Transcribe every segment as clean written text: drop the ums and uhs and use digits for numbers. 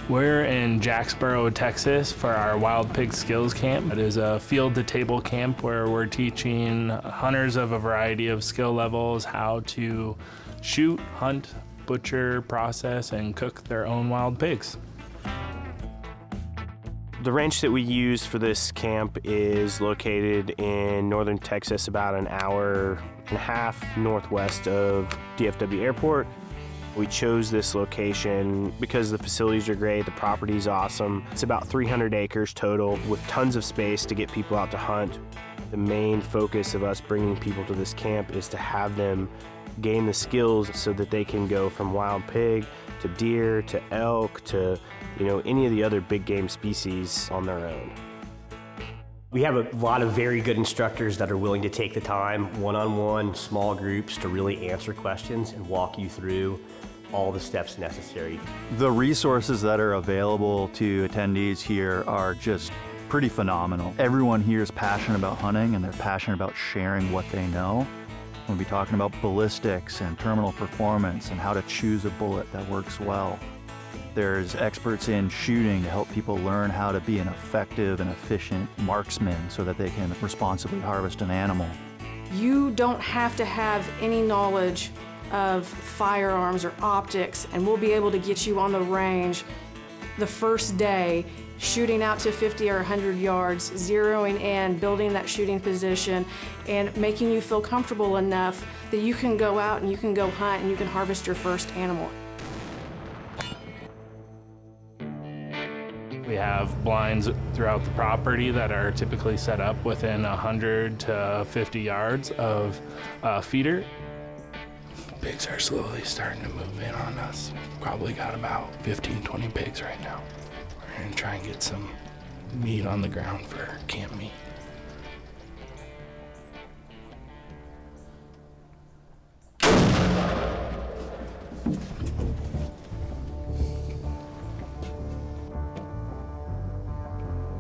We're in Jacksboro, Texas for our Wild Pig Skills Camp. It is a field-to-table camp where we're teaching hunters of a variety of skill levels how to shoot, hunt, butcher, process, and cook their own wild pigs. The ranch that we use for this camp is located in northern Texas, about an hour and a half northwest of DFW Airport. We chose this location because the facilities are great, the property's awesome. It's about 300 acres total with tons of space to get people out to hunt. The main focus of us bringing people to this camp is to have them gain the skills so that they can go from wild pig to deer to elk to any of the other big game species on their own. We have a lot of very good instructors that are willing to take the time, one-on-one, small groups, to really answer questions and walk you through all the steps necessary. The resources that are available to attendees here are just pretty phenomenal. Everyone here is passionate about hunting and they're passionate about sharing what they know. We'll be talking about ballistics and terminal performance and how to choose a bullet that works well. There's experts in shooting to help people learn how to be an effective and efficient marksman so that they can responsibly harvest an animal. You don't have to have any knowledge of firearms or optics, and we'll be able to get you on the range the first day, shooting out to 50 or 100 yards, zeroing in, building that shooting position, and making you feel comfortable enough that you can go out and you can go hunt and you can harvest your first animal. We have blinds throughout the property that are typically set up within 100 to 50 yards of feeder. Pigs are slowly starting to move in on us. Probably got about 15, 20 pigs right now. We're gonna try and get some meat on the ground for camp meat.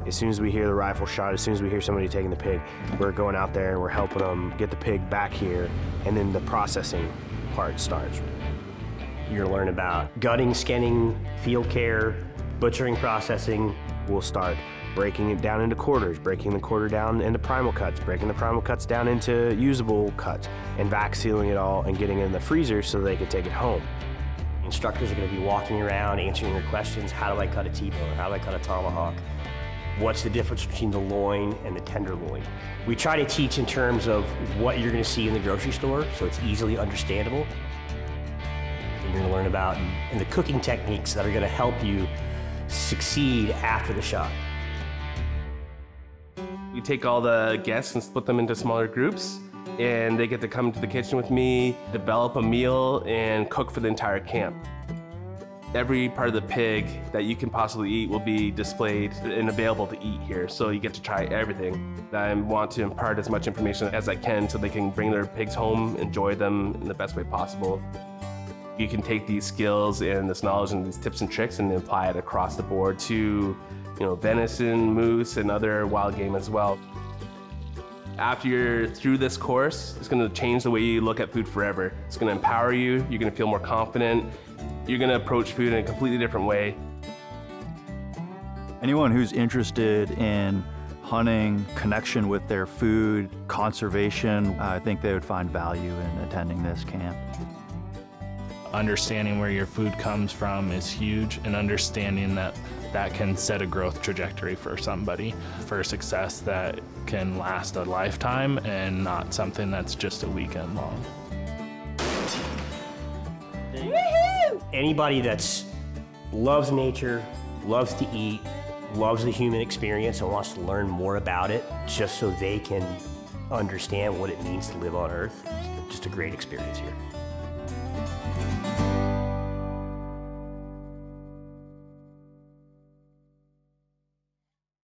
As soon as we hear the rifle shot, as soon as we hear somebody taking the pig, we're going out there and we're helping them get the pig back here, and then the processing part starts. You're gonna learn about gutting, skinning, field care, butchering, processing. We'll start breaking it down into quarters, breaking the quarter down into primal cuts, breaking the primal cuts down into usable cuts, and vac sealing it all and getting it in the freezer so they can take it home. Instructors are gonna be walking around answering your questions. How do I cut a T-bone? How do I cut a tomahawk? What's the difference between the loin and the tenderloin? We try to teach in terms of what you're gonna see in the grocery store, so it's easily understandable. And you're gonna learn about and the cooking techniques that are gonna help you succeed after the shot. We take all the guests and split them into smaller groups, and they get to come to the kitchen with me, develop a meal, and cook for the entire camp. Every part of the pig that you can possibly eat will be displayed and available to eat here, so you get to try everything. I want to impart as much information as I can so they can bring their pigs home, enjoy them in the best way possible. You can take these skills and this knowledge and these tips and tricks and apply it across the board to, venison, moose, and other wild game as well. After you're through this course, it's gonna change the way you look at food forever. It's gonna empower you, you're gonna feel more confident, you're gonna approach food in a completely different way. Anyone who's interested in hunting, connection with their food, conservation, I think they would find value in attending this camp. Understanding where your food comes from is huge, and understanding that can set a growth trajectory for somebody, for success that can last a lifetime and not something that's just a weekend long. Anybody that loves nature, loves to eat, loves the human experience and wants to learn more about it just so they can understand what it means to live on Earth, just a great experience here.